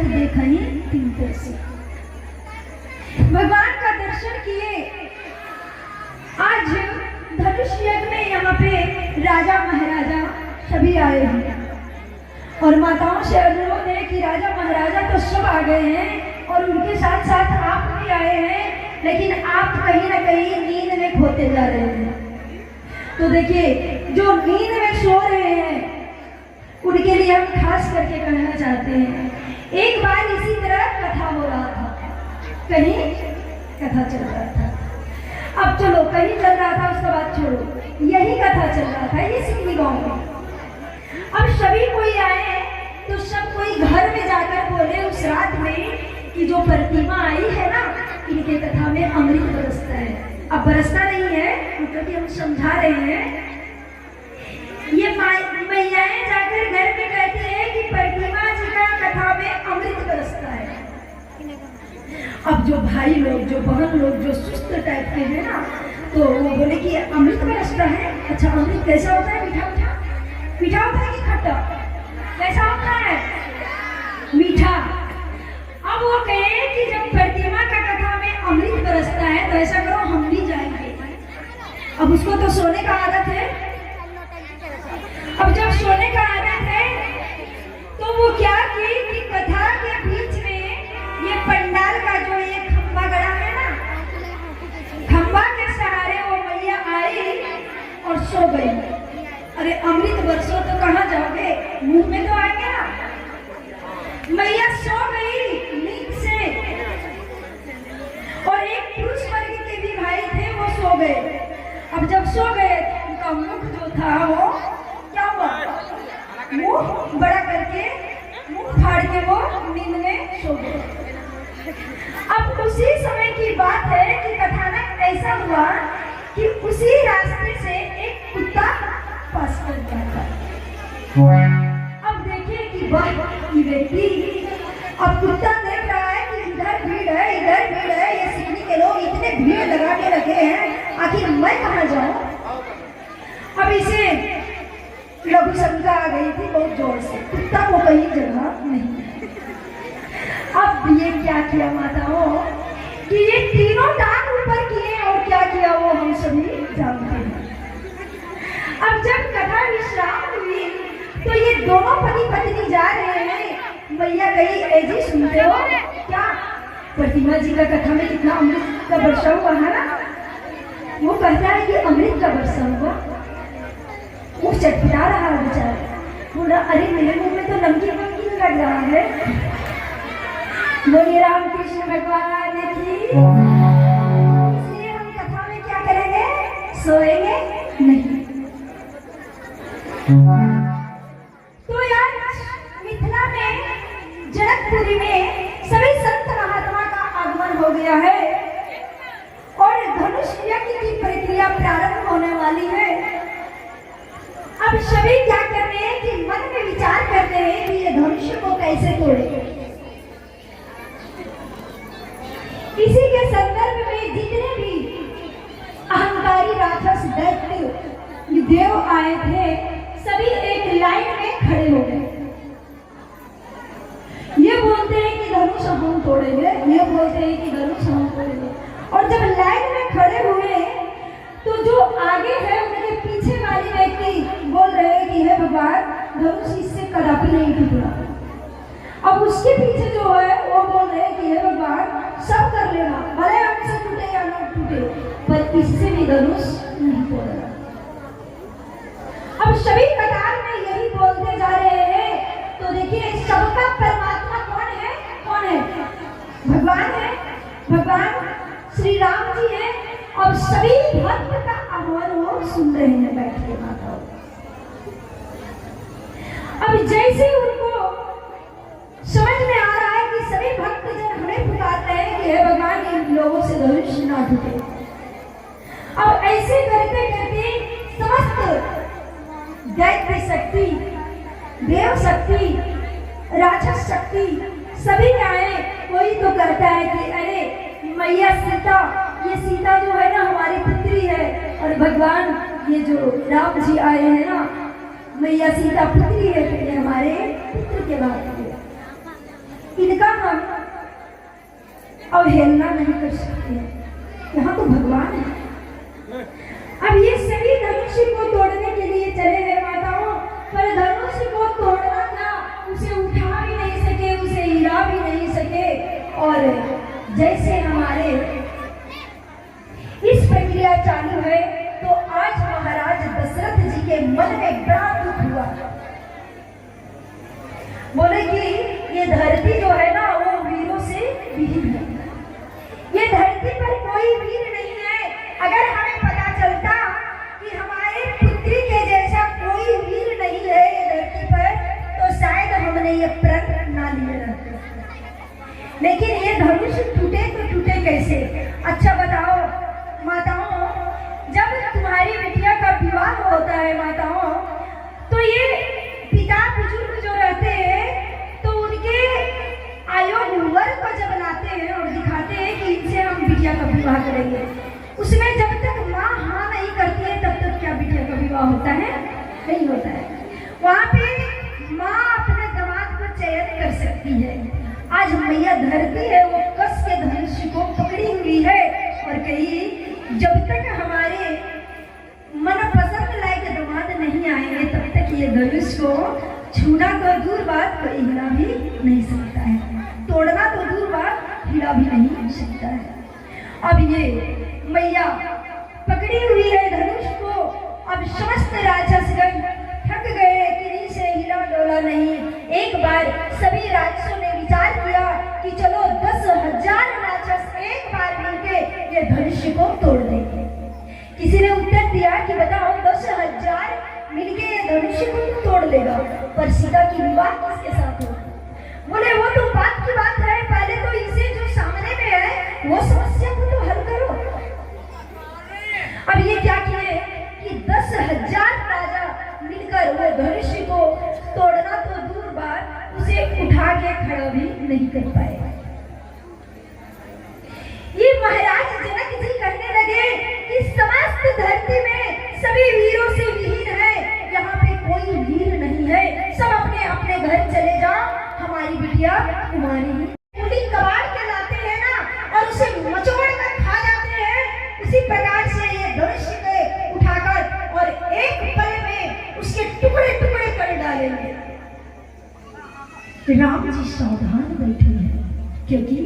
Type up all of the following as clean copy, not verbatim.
जगत देखई तीन से। भगवान का दर्शन किए। आज धनुष यज्ञ में यहाँ पे राजा महाराजा सभी आए हैं और माताओं से अनुरोध है कि राजा महाराजा तो सब आ गए हैं और उनके साथ साथ आप भी आए हैं, लेकिन आप कहीं ना कहीं नींद में खोते जा रहे हैं। तो देखिए, जो नींद में सो रहे हैं उनके लिए हम खास करके कहना चाहते हैं, एक बार इसी तरह कथा हो रहा था, कहीं कथा चल रहा था। अब चलो, कहीं चल रहा था उसके बाद छोड़ो, यही कथा चल रहा था ये सिकली गांव में। अब सभी कोई आए तो सब कोई घर में जाकर बोले उस रात में कि जो प्रतिमा आई है ना, इनके कथा में अमृत बरसता है। अब बरसता नहीं है, मतलब कि हम समझा रहे हैं, ये मैयाएं जाकर घर में कहती है कि प्रतिमा जी का कथा में अमृत बरसता है। अब जो भाई लोग, जो बहन लोग, जो सुस्त टाइप के हैं ना, तो वो बोले कि अमृत बरसता है। अच्छा, अमृत कैसा होता है? मीठा मीठा मीठा होता है कि खट्टा? कैसा होता है? मीठा। अब वो कहे कि जब प्रतिमा का कथा में अमृत बरसता है तो ऐसा करो, हम भी जाएंगे। अब उसको तो सोने का आदत है। अब जब सोने का आदत है तो वो क्या की कि कथा के बीच में ये पंडाल का जो ये खंबा गड़ा है ना, खंबा के सहारे वो मैया आई और सो गई। अरे अमृत बरसो तो कहाँ जाओगे, मुंह में तो आएगा ना। मैया सो गई नींद से और एक पुरुष वर्ग के भी भाई थे, वो सो गए। अब जब सो गए तो उनका मुख जो था वो क्या हुआ, मुंह बड़ा करके, मुंह फाड़ के वो नींद में सो गए। अब उसी समय की बात है कि कथानक ऐसा हुआ कि उसी रास्ते से एक कुत्ता पास कर जाता। अब देखिए कि वह व्यक्ति, अब कुत्ता देख रहा है कि इधर भीड़ है, इधर भीड़ है, ये सिकली के लोग इतने भीड़ लगा के रखे हैं, आखिर मैं कहाँ जाऊं। अब इसे लघु शंका आ गई थी बहुत जोर से, कुत्ता को कहीं जगह नहीं। अब ये क्या किया माताओं कि ये तीनों टांग ऊपर किए और क्या किया वो हम सभी जानते हैं। अब जब कथा विश्राम हुई तो ये दोनों पति पत्नी जा रहे हैं। मैया कही, ऐजी सुनते हो क्या, प्रतिमा जी का कथा में कितना अमृत का वर्षा हुआ है ना। वो कहता है कि अमृत का वर्षा हुआ। वो चटपटा रहा बेचारा, बोला अरे मेरे मुंह में तो नमकीन नमकीन लग रहा है। बोलिए रामकृष्ण भगवान की। इसलिए हम कथा में क्या करेंगे, सोएंगे नहीं। तो यार मिथिला में जनकपुरी में सभी संत महात्मा का आगमन हो गया है और धनुष यज्ञ की प्रक्रिया प्रारंभ होने वाली है। अब सभी क्या कर रहे हैं कि मन में विचार कर रहे हैं कि ये धनुष को कैसे तोड़े। इसी के संदर्भ में जितने भी अहंकारी राक्षस दैत्य देव आए थे, सभी एक लाइन में खड़े हो गए। ये बोलते हैं कि धनुष हम तोड़ेंगे, ये बोलते हैं कि धनुष हम तोड़ेंगे। और जब लाइन में खड़े हुए तो जो आगे है उनके पीछे वाली व्यक्ति बोल रहे हैं कि हे भगवान, धनुष इससे कदापि नहीं टूटेगा। अब उसके पीछे जो है वो बोल रहे हैं कि हे भगवान, सब कर लेना, भले हमसे टूटे या ना टूटे, पर इससे भी धनुष नहीं तोड़ेगा। अब सभी कतार में यही बोलते जा रहे हैं। तो देखिए, सबका परमात्मा कौन है? कौन है? भगवान है, भगवान श्री राम जी है। और सभी भक्त का आह्वान वो सुन रहे हैं बैठ के माता। अब जैसे उनको समझ में आ रहा है कि सभी भक्त जन हमें पुकारते हैं कि हे भगवान, इन लोगों से धनुष ना टूटे। अब ऐसे करते करते समस्त दैत्य शक्ति, देव शक्ति, राक्षस शक्ति सभी आए। कोई तो कहता है कि अरे मैया सीता, ये सीता जो है ना हमारी पुत्री है, और भगवान ये जो राम जी आए हैं ना, मैया सीता पुत्री है, तो ये हमारे पुत्र के बात है। इनका हम अवहेलना नहीं कर सकते। यहाँ तो भगवान है। अब ये सभी धनुष को तोड़ने के लिए चले गए माताओं, पर धनुष को तोड़ना था, उसे उठा भी नहीं सके, उसे हिला भी नहीं सके। और जैसे हमारे इस प्रक्रिया चालू है, तो आज महाराज दशरथ जी के मन में बड़ा दुख हुआ। बोले कि ये धरती जो है ना, वो वीरों से विहीन है। ये धरती पर कोई वीर नहीं है। अगर हमें पता चलता कि हमारे पुत्री के जैसा कोई वीर नहीं है ये धरती पर, तो शायद हमने ये प्रण ना लिए रहते। लेकिन ये धनुष टूटे तो टूटे कैसे? अच्छा बताओ माताओं, जब तुम्हारी बिटिया का विवाह होता है माताओं, तो ये पिता बुजुर्ग जो रहते हैं, तो उनके आयोग वर्ग को जब लाते हैं और दिखाते हैं कि इनसे हम बिटिया का विवाह करेंगे, उसमें जब तक माँ हाँ नहीं करती है, तब तक क्या बिटिया का विवाह होता है? नहीं होता है। वहाँ पे माँ अपने दामाद को चयन कर सकती है। आज मैया धरती है, वो कस के धनुष को पकड़ी हुई है और कही जब तक हमारे मन पसंद लायक दामाद नहीं आएंगे, तब तक ये धनुष को छूना तो दूर बात, कोई हिला भी नहीं सकता है। तोड़ना तो दूर बात, हिला भी नहीं सकता है। अब ये मैया पकड़ी हुई है धनुष को। अब समस्त राक्षसगण थक गए, किन्हीं से हिला डोला नहीं। एक बार सभी राक्षसों ने विचार किया कि चलो 10,000 राक्षस एक बार मिलके ये धनुष को तोड़ देंगे। किसी ने उत्तर दिया कि बताओ 10,000 मिलके ये धनुष को तोड़ लेगा, पर सीता की विवाह किसके साथ हो? बोले वो तो बात की बात है, पहले तो इसे जो सामने में है वो समस्या को तो हल करो। अब ये क्या किए कि 10,000 राजा मिलकर वो धनुष को तोड़ना तो दूर बात, उसे उठा के खड़ा भी नहीं कर पाए। ये महाराज जनक जी कहने लगे कि समस्त धरती में सभी वीरों से विहीन है, यहाँ पे कोई वीर नहीं है, सब अपने अपने घर चले जाओ, हमारी बिटिया कुमारी पूरी कबाड़ के लाते हैं ना, और उसे मचोड़ कर खा जाते हैं। उसी प्रकार से ये धनुष के उठाकर और एक पल में उसके टुकड़े टुकड़े कर डालेंगे। राम जी सावधान बैठे हैं, क्योंकि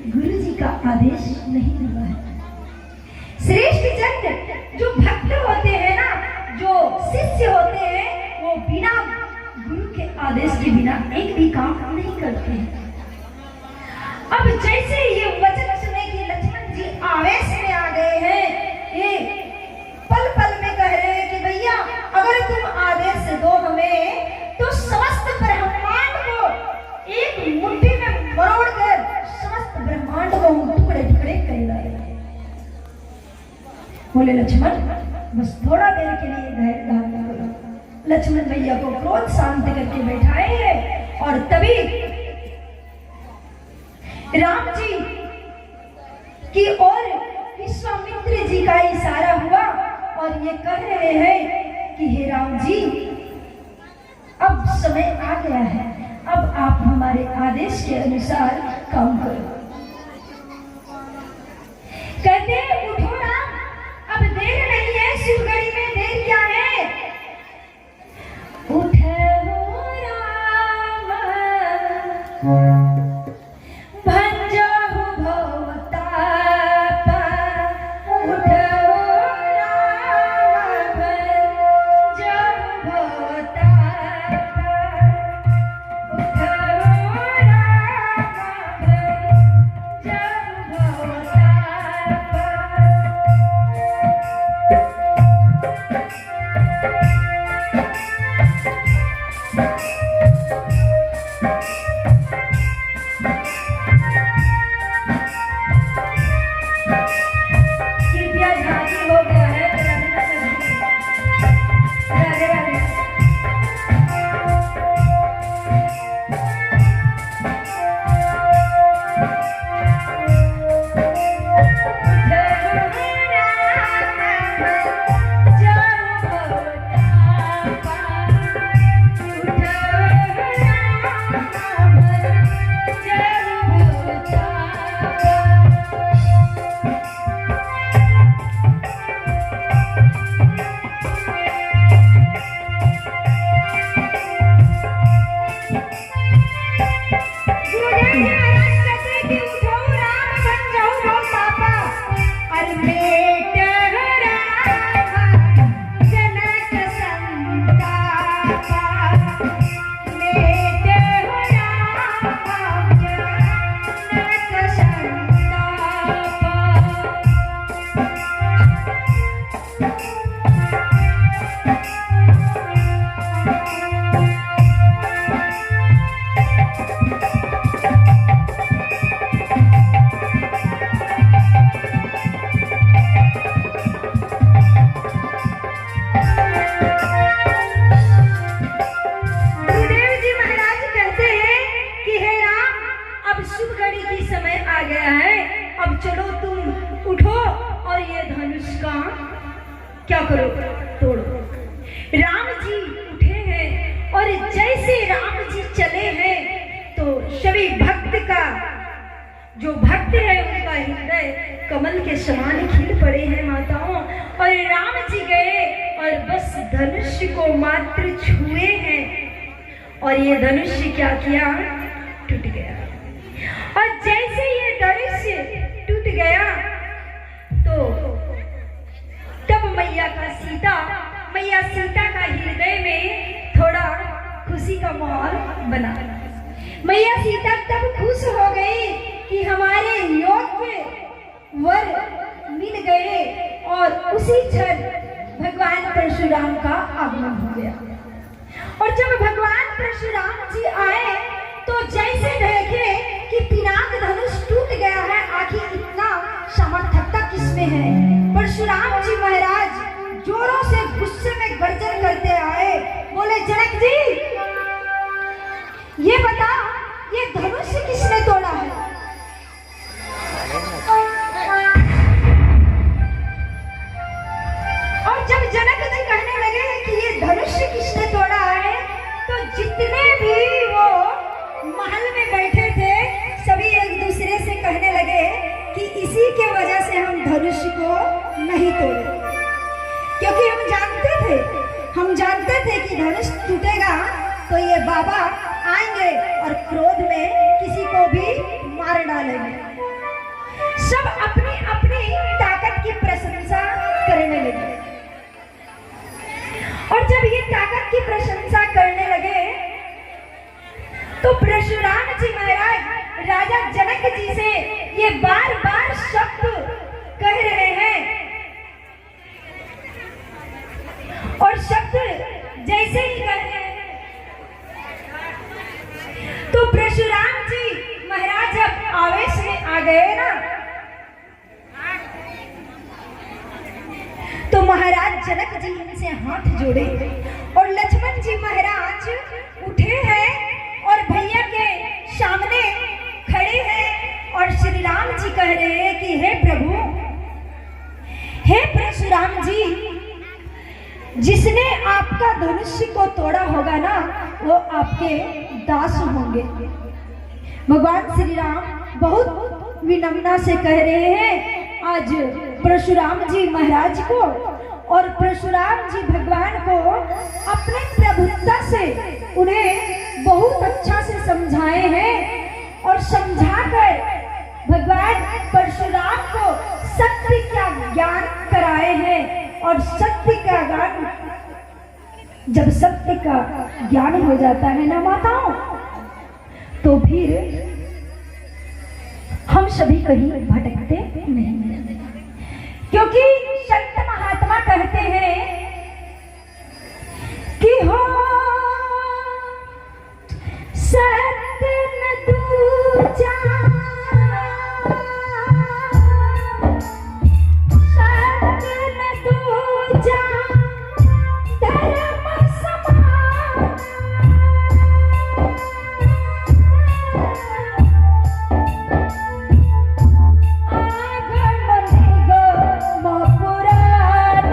गुरु जी का आदेश नहीं हुआ है। श्रेष्ठ जन जो भक्त होते हैं ना, जो शिष्य होते हैं, वो बिना गुरु के आदेश के बिना एक भी काम नहीं करते हैं। अब जैसे ये वचन सुने कि लक्ष्मण जी आवेश में आ गए हैं, ये पल पल में कह रहे हैं कि भैया अगर तुम आदेश दो हमें, तो समस्त ब्रह्मांड को एक मुट्ठी में मरोड़ कर समस्त ब्रह्मांड को टुकड़े टुकड़े कर डालेंगे। बोले लक्ष्मण बस थोड़ा देर के लिए धैर्य धारण करो। लक्ष्मण भैया को क्रोध शांत करके बैठाए हैं, और तभी राम जी की ओर विश्वामित्र जी का इशारा हुआ और ये कह रहे हैं कि हे राम जी, अब समय आ गया है, अब आप हमारे आदेश के अनुसार काम करो। कहते हैं उठो राम, अब देर नहीं है, शिवगढ़ी में देर क्या है? उठो राम भंजहु भवताप, उठो राम भंजहु भवताप, उठो राम भंजहु क्या करो, तोड़ो। राम जी उठे हैं और जैसे राम जी चले हैं तो सभी भक्त का, जो भक्त है उनका हृदय कमल के समान खिल पड़े हैं माताओं। और राम जी गए और बस धनुष को मात्र छुए हैं और ये धनुष क्या किया, टूट गया। और जैसे ये धनुष टूट गया तो तब मैया सीता का हृदय में थोड़ा खुशी का माहौल बना। मैया सीता तब खुश हो गई कि हमारे योग्य वर मिल गए और उसी क्षण भगवान परशुराम का आगमन हो गया। और जब भगवान परशुराम जी आए तो जैसे देखे कि पिनाक धनुष टूट गया है, आखिर इतना सामर्थ्यता किसमें है। परशुराम जी महाराज जोरों से गुस्से में गर्जन करते आए, बोले जनक जी ये बता, ये धनुष किसने तोड़ा है। और जब जनक जी कहने लगे कि ये धनुष किसने तोड़ा है तो जितने भी वो महल में बैठे थे सभी एक दूसरे से कहने लगे कि इसी के वजह से हम धनुष को नहीं तोड़े, क्योंकि हम जानते थे कि धनुष टूटेगा तो ये बाबा आएंगे और क्रोध में किसी को भी मार डालेंगे। सब अपनी अपनी ताकत की प्रशंसा करने लगे। और जब ये ताकत की प्रशंसा करने लगे तो परशुराम जी महाराज राजा जनक जी से ये बार बार शब्द कह रहे हैं। और शब्द जैसे ही कह रहे हैं तो परशुराम जी महाराज जब आवेश में आ गए ना तो महाराज जनक जी इनसे हाथ जोड़े और लक्ष्मण जी महाराज उठे हैं और भैया के सामने खड़े हैं और श्री राम जी कह रहे हैं कि हे प्रभु, हे परशुराम जी, जिसने आपका धनुष को तोड़ा होगा ना वो आपके दास होंगे। भगवान श्री राम बहुत विनम्रता से कह रहे हैं आज परशुराम जी महाराज को, और परशुराम जी भगवान को अपने प्रभुता से उन्हें बहुत अच्छा से समझाए हैं और समझाकर भगवान परशुराम को सत्य का ज्ञान कराए हैं। और सत्य का ज्ञान, जब सत्य का ज्ञान हो जाता है ना माताओं, तो फिर हम सभी कहीं भटकते नहीं, क्योंकि संत महात्मा कहते हैं कि हो सत्य न दूजा, सत्य न दूजा धर्म समान, आगम निगम पुराण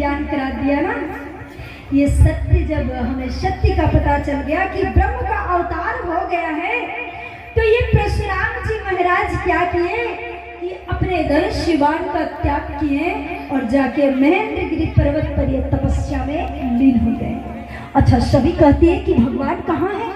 ज्ञान करा दिया ना। ये सत्य जब हमें सत्य का पता चल गया कि ब्रह्म का अवतार हो गया है, तो ये परशुराम जी महाराज क्या किए कि अपने धनुष बाण का त्याग किए और जाके महेंद्रगिरी पर्वत पर ये तपस्या में लीन हो गए। अच्छा, सभी कहते हैं कि भगवान कहाँ है?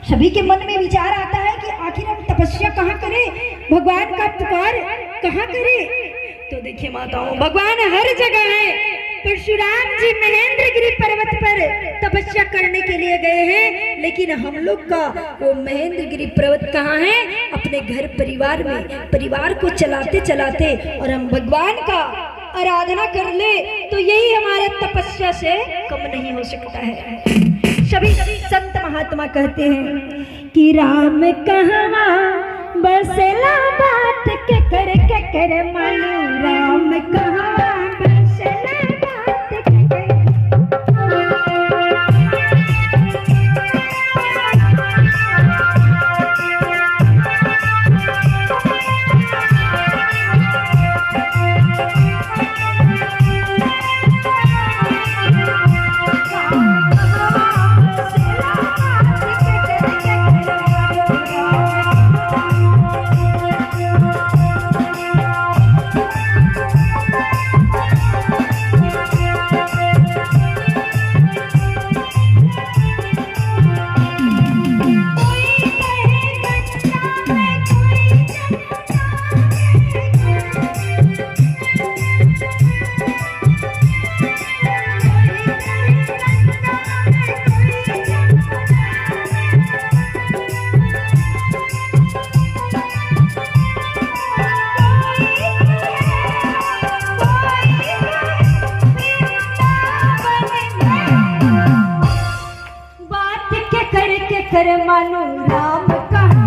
सभी के मन में विचार आता है कि आखिर हम तपस्या कहाँ करें, भगवान का पुकार कहाँ करें? तो देखिए माताओं, भगवान हर जगह है। परशुराम जी महेंद्रगिरी पर्वत पर तपस्या करने के लिए गए हैं, लेकिन हम लोग का वो महेंद्रगिरी पर्वत कहाँ है? अपने घर परिवार में, परिवार को चलाते चलाते और हम भगवान का आराधना कर ले तो यही हमारे तपस्या से कम नहीं हो सकता है। सभी संत महात्मा कहते हैं कि राम कहाँ बसला बात के कर मानो, राम कहाँ बसला बात के कर। कर मानो राम कहाँ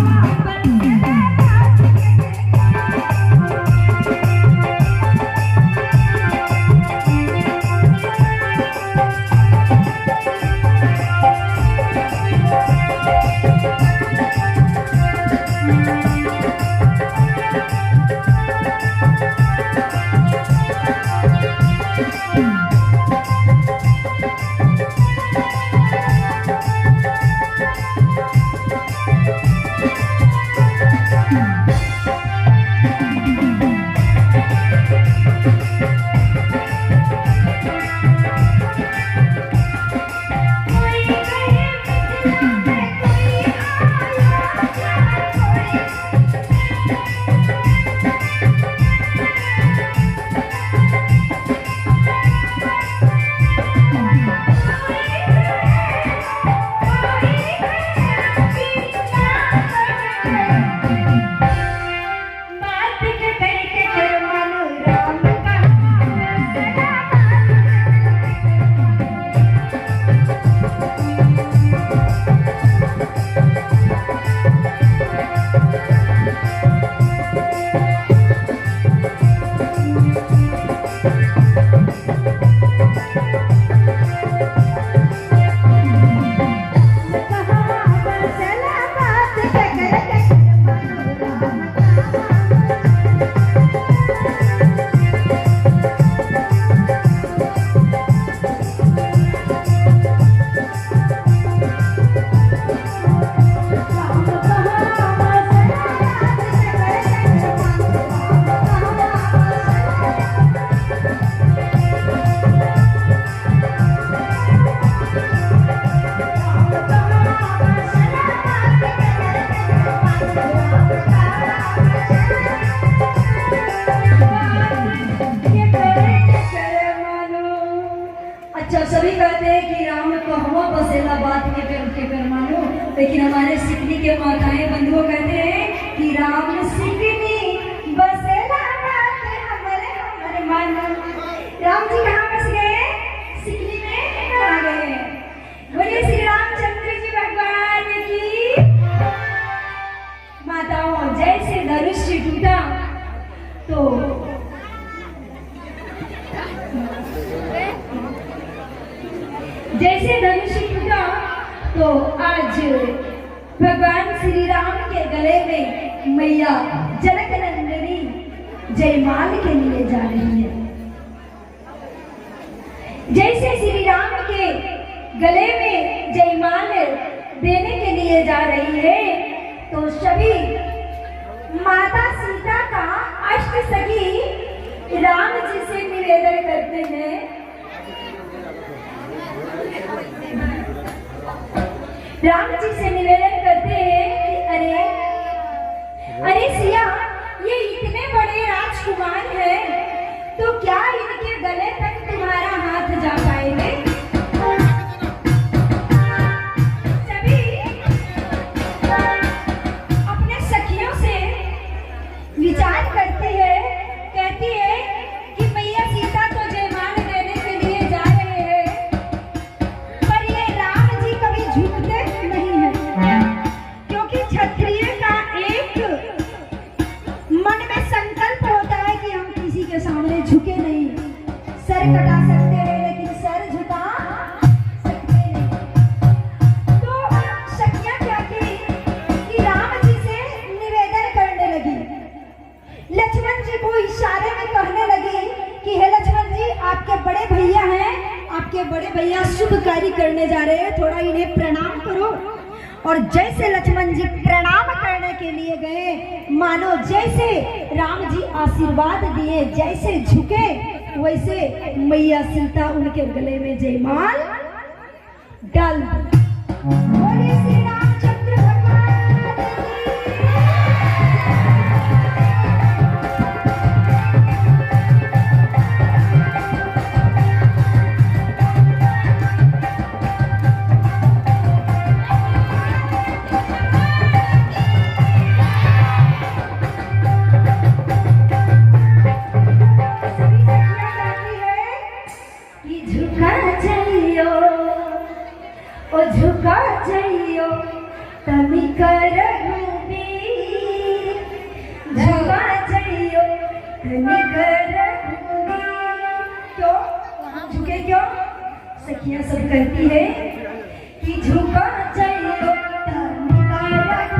बसला बात के कर मानो, लेकिन हमारे सिकनी के माताएं बंधुओं कहते हैं कि राम सिकनी बसेला बात हमारे हमारे मानो। राम जी कहाँ बस गए? सिकनी में आ गए। बोलिए श्री रामचंद्र जी भगवान की। माताओं, जैसे धनुष टूटा तो जैसे धनुष टूटा तो आज भगवान श्री राम के गले में मैया जनक नंदिनी जयमाल के लिए जा रही है। जैसे श्री राम के गले में जयमाल देने के लिए जा रही है, तो सभी माता सीता का अष्ट सखी राम जी से निवेदन करते हैं। राम जी से निवेदन करते हैं कि अरे सिया, ये इतने बड़े राजकुमार हैं, तो क्या इनके गले तक तुम्हारा हाथ जा पाएंगे? सभी अपने सखियों से विचार करती है, कहती है कि मैया सीता तो जयमाल देने के लिए जा रहे हैं, पर ये राम जी कभी झुकते नहीं हैं, क्योंकि क्षत्रिय का एक मन में संकल्प होता है कि हम किसी के सामने झुके नहीं। सर कटा सकते हैं लेकिन सर झुका सकते नहीं। तो सखियां क्या की कि राम जी से निवेदन करने लगी। लक्ष्मण जी को इशारे में कहने लगी कि हे लक्ष्मण जी, आपके बड़े भैया हैं, आपके बड़े भैया शुभ कार्य करने जा रहे हैं, थोड़ा इन्हें प्रणाम करो। और जैसे लक्ष्मण जी प्रणाम करने के लिए गए, मानो जैसे राम जी आशीर्वाद दिए, जैसे झुके वैसे मैया सीता उनके गले में जयमाल डाल दी। बोले श्री रामचंद्र भगवान झुका जाइयो तमी कर झुका जाइयो तमी कर। क्यों झुके? क्यों? सखियां सब कहती है कि झुका जाइयो तमी कर।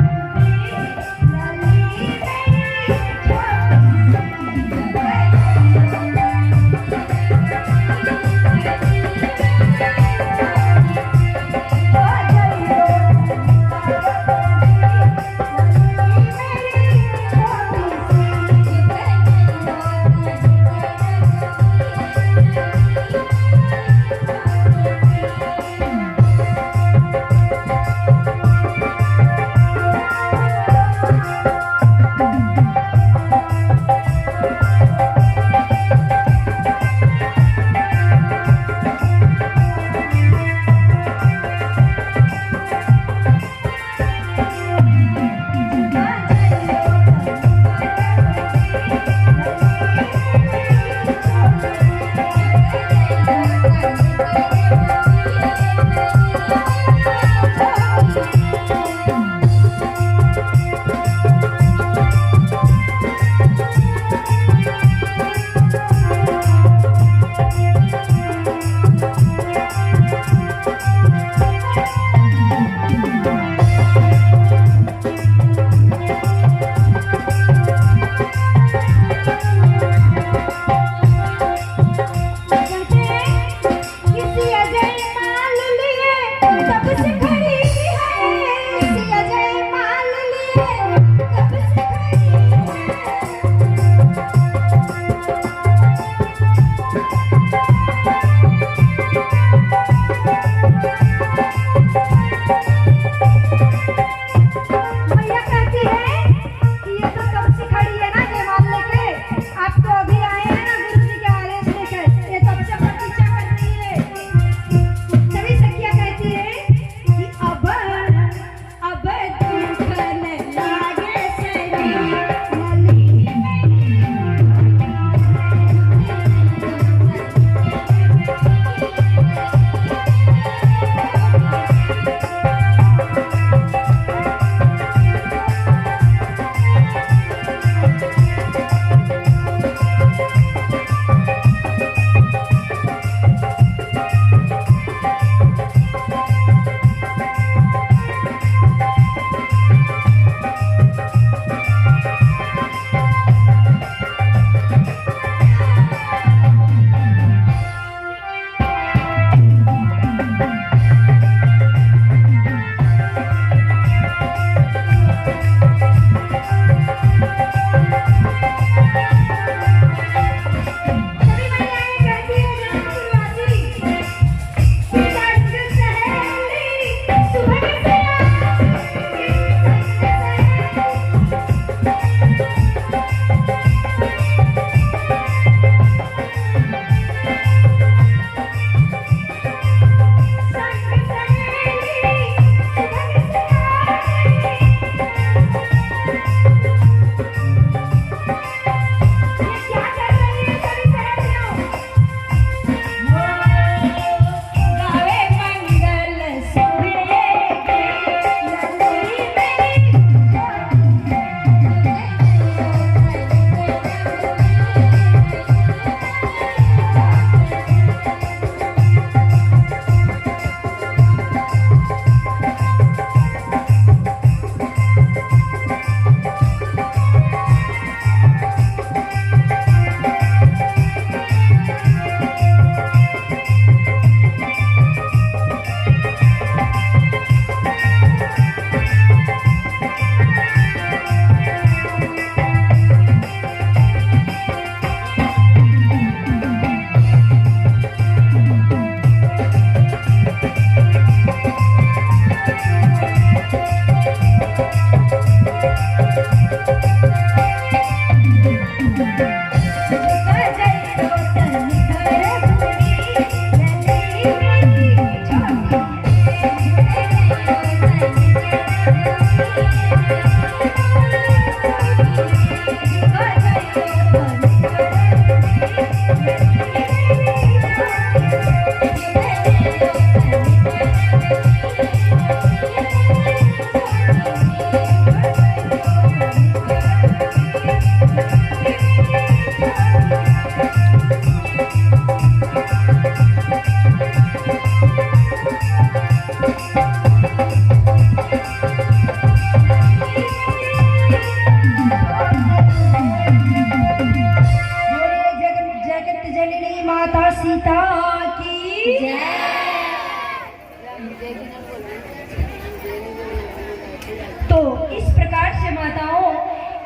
तो इस प्रकार से माताओं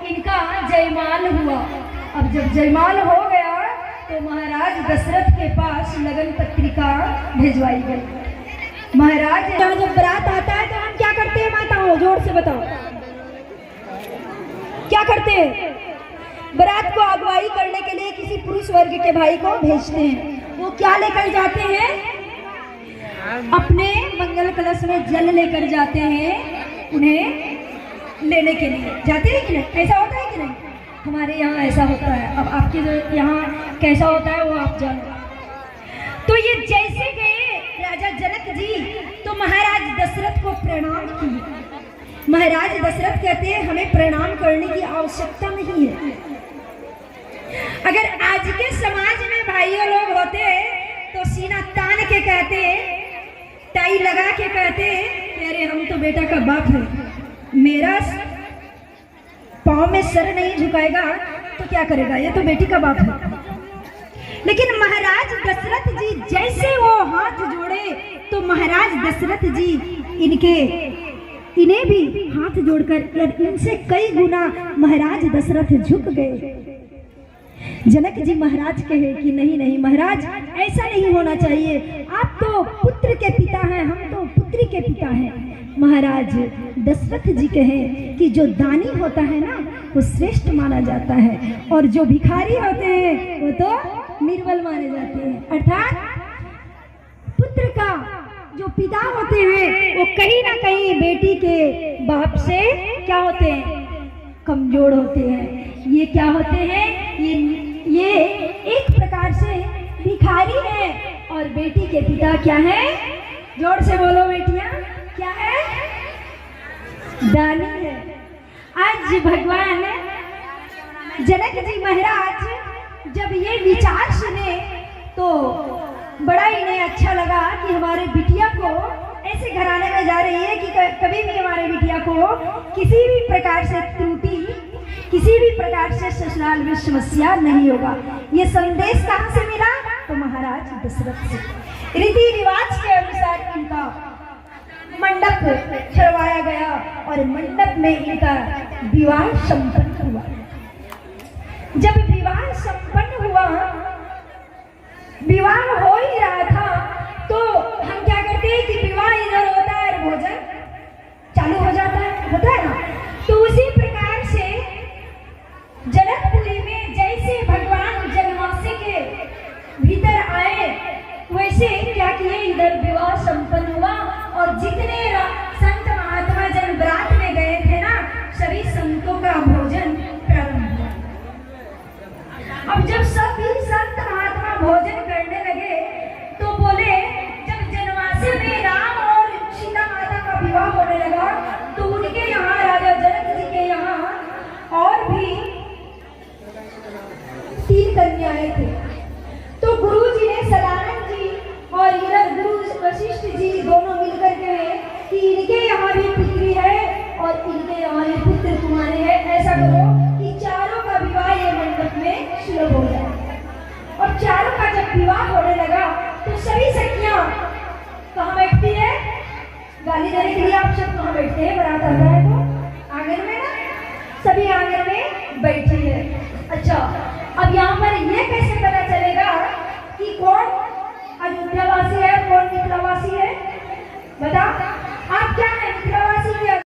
इनका जयमाल हुआ। अब जब जयमाल हो गया तो महाराज दशरथ के पास लगन पत्रिका भिजवाई गई। महाराज जब बारात आता है तो हम क्या करते हैं माताओं, जोर से बताओ क्या करते हैं? बारात को अगुवाई करने के लिए किसी पुरुष वर्ग के भाई को भेजते हैं। वो क्या लेकर जाते हैं? अपने मंगल कलश में जल लेकर जाते हैं, उन्हें लेने के लिए जाते हैं कि नहीं? ऐसा होता है कि नहीं? हमारे यहाँ ऐसा होता है। अब आपके यहाँ कैसा होता है वो आप जानो। तो ये जैसे गए राजा जनक जी तो महाराज दशरथ को प्रणाम किए। महाराज दशरथ कहते हैं हमें प्रणाम करने की आवश्यकता नहीं है। अगर आज के समाज में भाइयों लोग होते तो सीना तान के कहते, टाई लगा के कहते अरे हम तो बेटा का बाप है, मेरा पाँव में सर नहीं झुकाएगा तो क्या करेगा, ये तो बेटी का बाप है। लेकिन महाराज दशरथ जी जैसे वो हाथ जोड़े तो महाराज दशरथ जी इन्हें भी हाथ जोड़कर इनसे कई गुना महाराज दशरथ झुक गए। जनक जी महाराज कहे कि नहीं नहीं महाराज, ऐसा नहीं होना चाहिए, आप तो पुत्र के पिता हैं, हम तो पुत्री के पिता हैं। महाराज दशरथ जी कहे कि जो दानी होता है ना वो श्रेष्ठ माना जाता है और जो भिखारी होते हैं वो तो निर्बल माने जाते हैं। अर्थात पुत्र का जो पिता होते हैं वो कहीं ना कहीं बेटी के बाप से क्या होते हैं, कमजोर होते हैं। ये क्या होते हैं, ये एक प्रकार से भिखारी है और बेटी के पिता क्या है, जोर से बोलो बेटियां, क्या है, दानी है। आज भगवान जनक जी महाराज जब ये विचार सुने तो बड़ा इन्हें अच्छा लगा कि हमारे बिटिया को ऐसे घराने में जा रही है कि कभी भी हमारे बिटिया को किसी भी प्रकार से त्रुटि, किसी भी प्रकार से ससुराल में समस्या नहीं होगा। ये संदेश कहाँ से मिला, तो महाराज दशरथ से। रीति रिवाज के अनुसार इनका मंडप छड़वाया गया और मंडप में इनका विवाह संपन्न हुआ। जब विवाह संपन्न हुआ, विवाह हो ही रहा था तो हम क्या करते हैं कि विवाह इधर होता है और भोजन चालू हो जाता है, होता है ना। तो उसी प्रकार से जनकपुरी में जैसे भगवान जन्माष्टमी के भीतर आए वैसे क्या किए, इधर विवाह संपन्न हुआ और जितने संत महात्मा जन बारात में गए थे ना, सभी संतों का भोजन प्रारंभ हुआ। अब जब सभी संत महात्मा भोजन करने लगे तो बोले, जब जन्माष्टमी में राम और सीता माता का विवाह होने लगा तो उनके यहाँ राजा जनक जी के यहाँ और भी 3 कन्याएं थे। तो गुरु जी ने सदानंद जी और इधर गुरु वशिष्ठ जी दोनों मिलकर कहे कि इनके यहाँ भी पुत्री है और इनके यहाँ भी पुत्र कुमारी है, ऐसा करो कि चारों का विवाह ये मंडप में सुलभ हो जाए। और चारों का जब विवाह होने लगा तो सभी सखियां कहाँ बैठती है, गाली देने के लिए आप सब कहाँ बैठते हैं, बारात आता है तो आंगन में ना, सभी आंगन में बैठी है। अच्छा, अब यहाँ पर ये कैसे पता चलेगा कि कौन अयोध्यावासी है, कौन मिथिलावासी है? बता, आप क्या है, मिथिलावासी या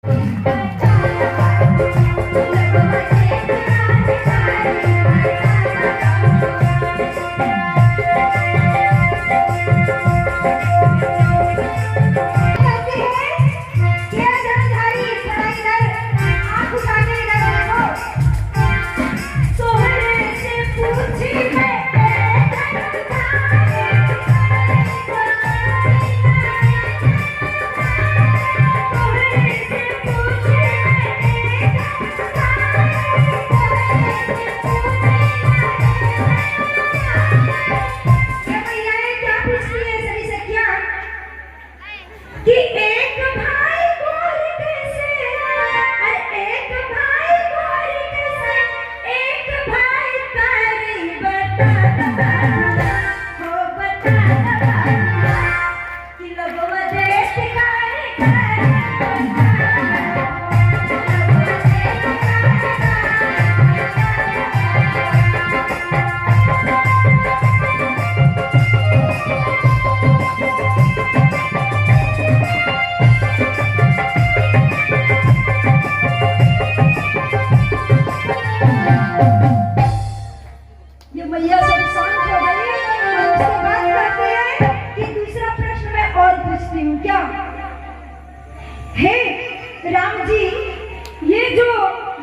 जो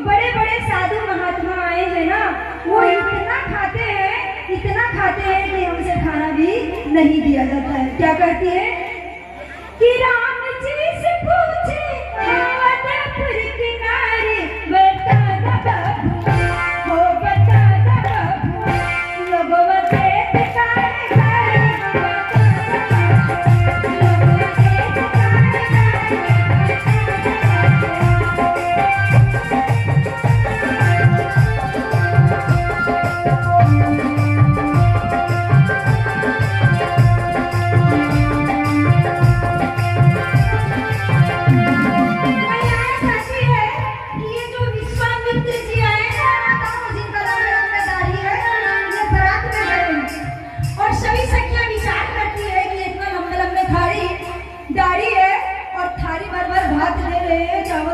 बड़े बड़े साधु महात्मा आए हैं ना, वो इतना खाते हैं कि हमसे खाना भी नहीं दिया जाता है। क्या कहती है कि राम जी से पूछे अवधपुर किनारे, बता दा बाबू, हो बता दा बाबू, लोगों देत काहे काहे, बता दा बाबू, लोगों देत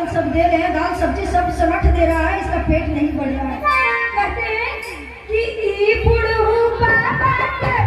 सब दे रहे हैं, दाल सब्जी सब समठ दे रहा है, इसका पेट नहीं बढ़ रहा है। कहते हैं कि ई बुढ़ऊ बाबा के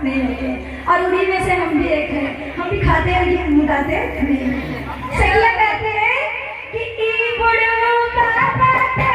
नहीं होते, और उन्हीं में से हम भी एक हैं। हम भी खाते हैं लेकिन मुटाते नहीं। सैया कहते हैं कि ई बुढ़ऊ बाबा के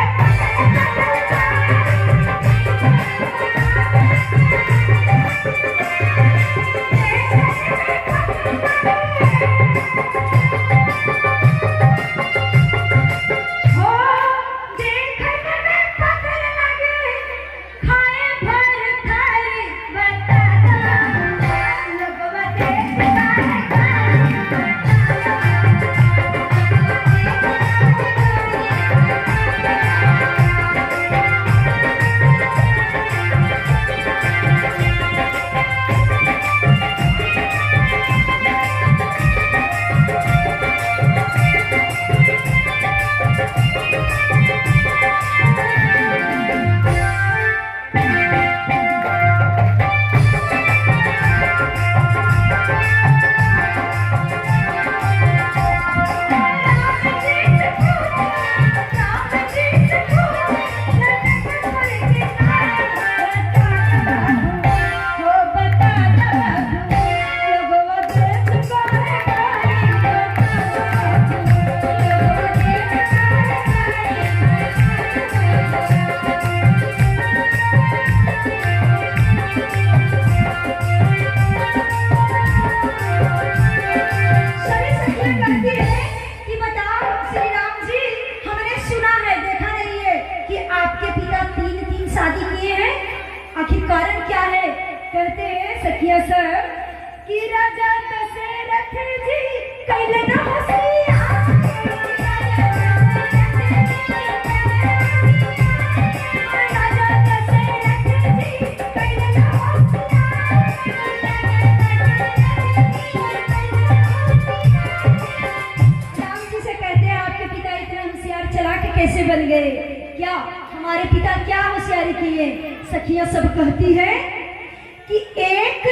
आखिर कारण क्या है? कहते हैं सखिया सब कि राजा दशरथ जी कैले ना होशियार, राजा दशरथ जी कैले ना होशियार, राम जी से कहते हैं आपके पिता इतने होशियार चालाक कैसे बन गए? क्या हमारे पिता क्या होशियारी किए? सखियां सब कहती है कि एक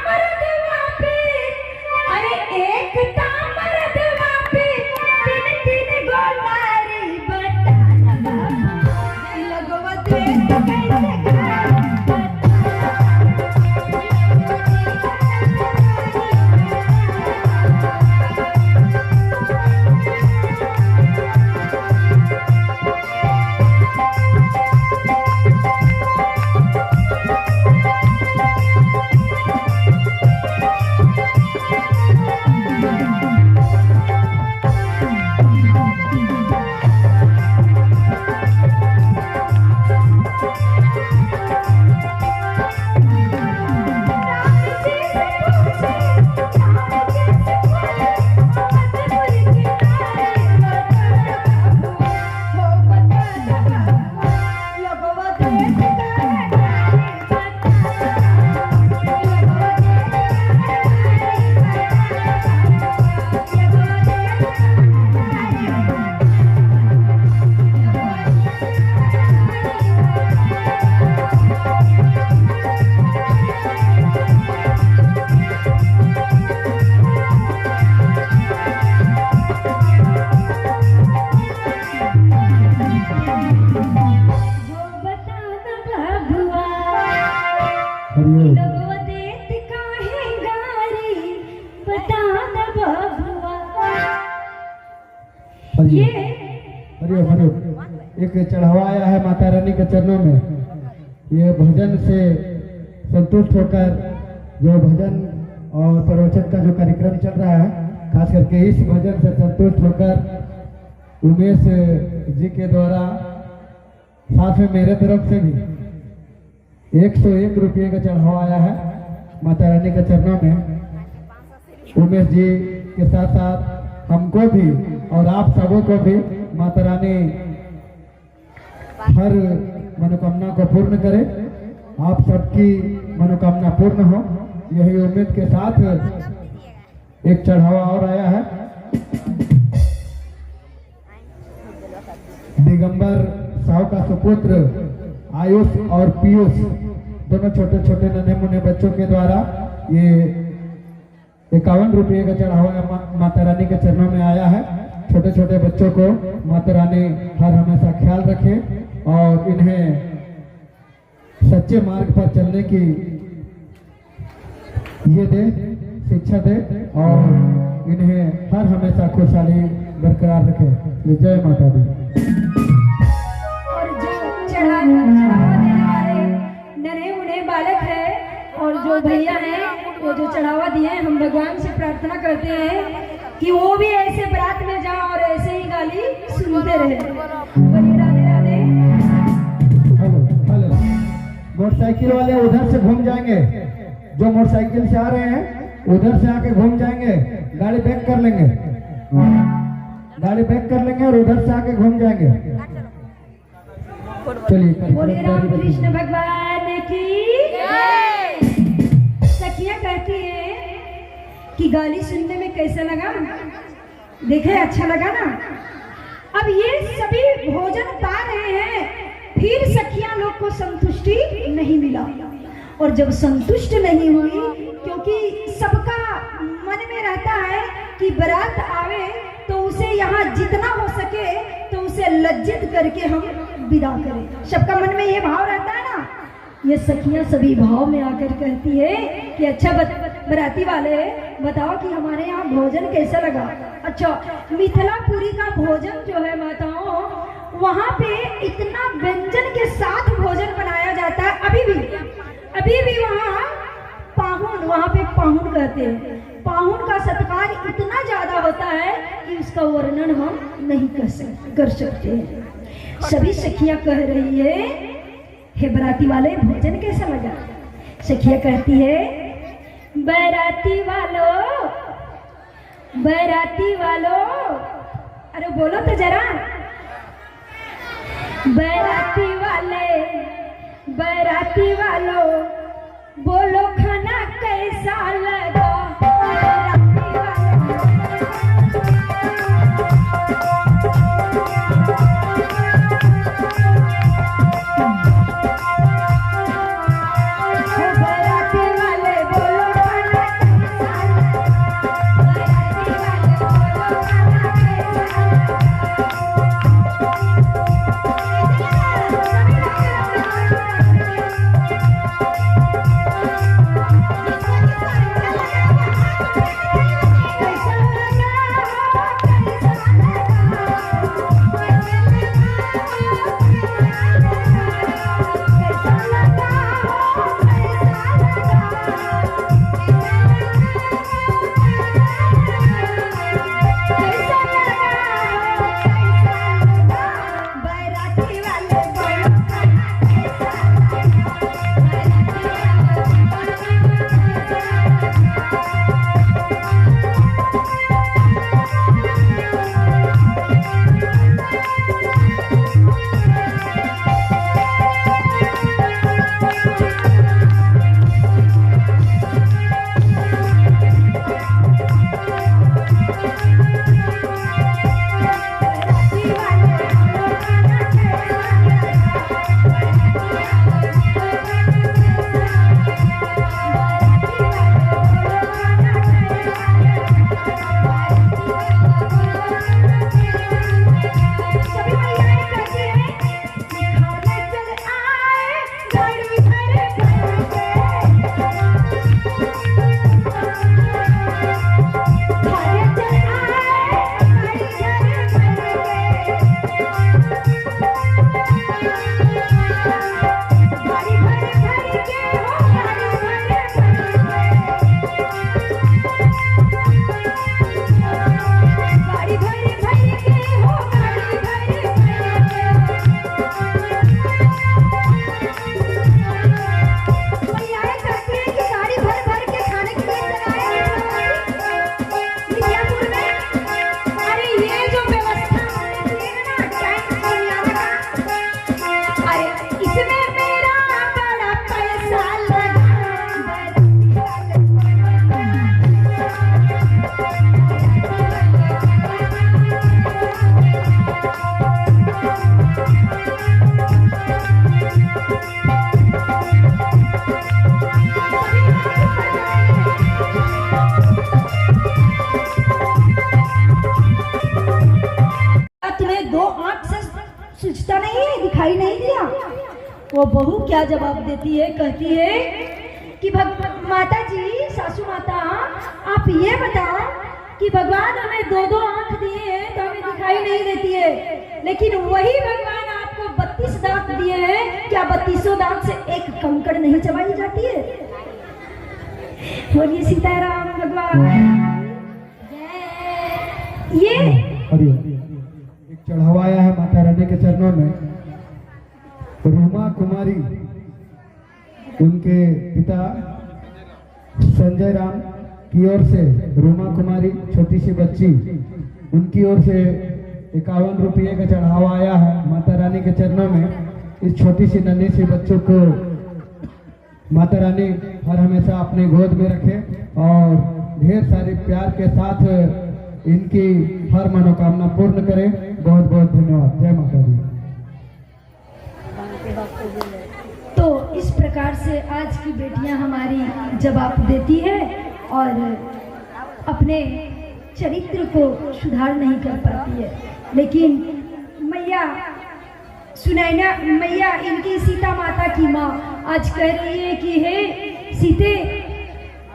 मर्दवा पे, अरे एक मर्दवा पे तीन तीन गोलारी, बता लगवा दे कैसे चांद बबुआ। ये ये हरिओम हरिओम एक चढ़ावा आया है माता रानी के चरणों में। ये भजन से संतुष्ट होकर जो भजन और प्रवचन का जो कार्यक्रम चल रहा है, खास करके इस भजन से संतुष्ट होकर उमेश जी के द्वारा साथ में मेरे तरफ से भी 101 रुपये का चढ़ावा आया है माता रानी के चरणों में। उमेश जी के साथ साथ हमको भी और आप सबों को भी माता रानी हर मनोकामना को पूर्ण करे, आप सबकी मनोकामना पूर्ण हो, यही उम्मीद के साथ एक चढ़ावा और आया है। दिगंबर साहू का सुपुत्र आयुष और पीयूष दोनों छोटे छोटे नन्हे मुन्ने बच्चों के द्वारा ये 51 रुपये का चढ़ावा माता रानी के चरणों में आया है। छोटे छोटे बच्चों को माता रानी हर हमेशा ख्याल रखे और इन्हें सच्चे मार्ग पर चलने की ये दे, शिक्षा दे और इन्हें हर हमेशा खुशहाली बरकरार रखे। जय माता दी। और जो चढ़ावा देने वाले नन्हे मुन्ने बालक है और जो भैया हैं वो जो चढ़ावा दिए हैं, हम भगवान से प्रार्थना करते हैं कि वो भी ऐसे बारात में जाए और ऐसे ही गाली सुनते रहे। Radhe Radhe. Hello hello, motorcycle वाले उधर से घूम जाएंगे, जो मोटरसाइकिल से आ रहे हैं उधर से आके घूम जाएंगे, गाड़ी बैक कर लेंगे, गाड़ी बैक कर लेंगे और उधर से आके घूम जाएंगे। चलिए बोलिए राम कृष्ण भगवान की जय। सखियां कहती है कि गाली सुनने में कैसा लगा, देखे अच्छा लगा ना। अब ये सभी भोजन पा रहे हैं, फिर सखियां लोग को संतुष्टि नहीं मिला और जब संतुष्ट नहीं हुई, क्योंकि सबका मन में रहता है कि बारात आवे तो उसे यहाँ जितना हो सके तो उसे लज्जित करके हम विदा करें, सबका मन में ये भाव रहता है ना। ये सखियां सभी भाव में आकर कहती है कि अच्छा बराती वाले बताओ कि हमारे यहाँ भोजन कैसा लगा। अच्छा, मिथिलापुरी का भोजन जो है माताओं, वहाँ पे इतना व्यंजन के साथ भोजन बनाया जाता है। अभी भी वहाँ पाहुन, वहाँ पे पाहुन कहते हैं, पाहुन का सत्कार इतना ज्यादा होता है कि उसका वर्णन हम नहीं कर सकते हैं। सभी सखियां कह रही है, हे बराती वाले भोजन कैसा लगा। सखियां कहती है, बराती वालों, अरे बोलो तो जरा। बराती वालों बोलो खाना कैसा लगा। दिखाई नहीं दिया? वो बहू क्या जवाब देती है, कहती है कि माता जी, सासू माता, आप ये बताओ कि भगवान हमें दो दो आंख दिए हैं तो हमें दिखाई नहीं देती है, लेकिन वही भगवान आपको 32 दांत दिए हैं, क्या 32 दांत से एक कंकड़ नहीं चबाई जाती है? बोलिए सीताराम भगवान। ये एक चढ़ावा आया है माता रानी के चरणों में। रूमा कुमारी, उनके पिता संजय राम की ओर से रूमा कुमारी, छोटी सी बच्ची, उनकी ओर से 51 रुपये का चढ़ावा आया है माता रानी के चरणों में। इस छोटी सी नन्ही सी बच्चों को माता रानी हर हमेशा अपने गोद में रखे और ढेर सारे प्यार के साथ इनकी हर मनोकामना पूर्ण करे। बहुत बहुत धन्यवाद। जय माता दी। तो इस प्रकार से आज की बेटियां हमारी जवाब देती है और अपने चरित्र को सुधार नहीं कर पाती है, लेकिन मैया सुनैना मैया, इनकी सीता माता की माँ आज कह रही है कि हे सीते,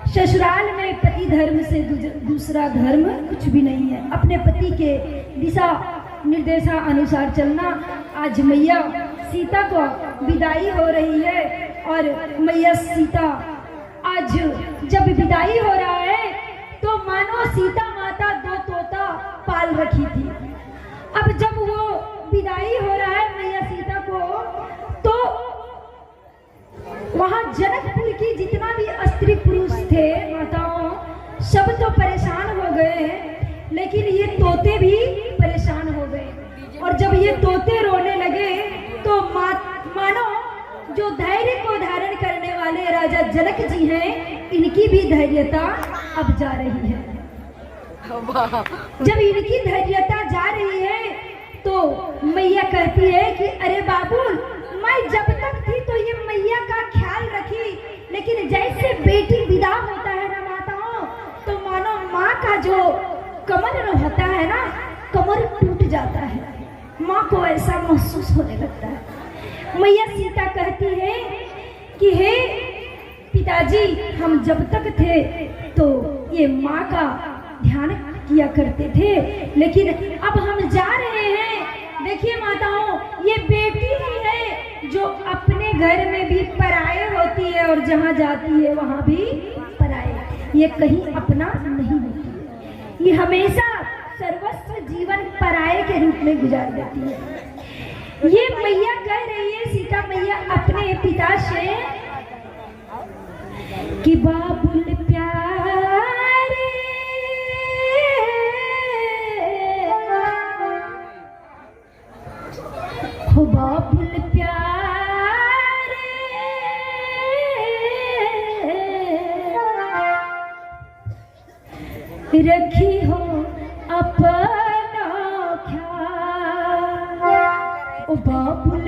ससुराल में पति धर्म से दूसरा धर्म कुछ भी नहीं है, अपने पति के दिशा निर्देशा अनुसार चलना। आज मैया सीता को विदाई हो रही है और मैया सीता आज जब विदाई हो रहा है तो मानो सीता माता 2 तोता पाल रखी थी। अब जब वो विदाई हो रहा है मैया सीता को, तो वहां जनकपुर की जितना भी स्त्री पुरुष थे, माताओं, सब तो परेशान हो गए हैं, लेकिन ये तोते भी परेशान हो गए। और जब ये तोते रोने लगे तो मानो जो धैर्य को धारण करने वाले राजा जनक जी हैं, इनकी भी धैर्यता अब जा रही है। जब इनकी धैर्यता जा रही है तो मैया कहती है कि अरे बाबू, मैं जब तक थी तो ये मैया का ख्याल रखी, लेकिन जैसे बेटी विदा होता है ना माताओं, तो मानो माँ का जो कमर होता है ना, कमर टूट जाता है, माँ को ऐसा महसूस होने लगता है। मैया सीता कहती है कि हे पिताजी, हम जब तक थे तो ये माँ का ध्यान किया करते थे, लेकिन अब हम जा रहे हैं। देखिए माताओं, ये बेटी ही है जो अपने घर में भी पराये होती है और जहाँ जाती है वहाँ भी पराये, ये कहीं अपना नहीं होती है, ये हमेशा सर्वस्व जीवन पराये के रूप में गुजार देती है। ये मैया कह रही है, सीता मैया अपने पिता से कि बाबुल प्यारे, हो बाबुल प्यारे, रखी हो अपना ख्याल, ओ बाबुल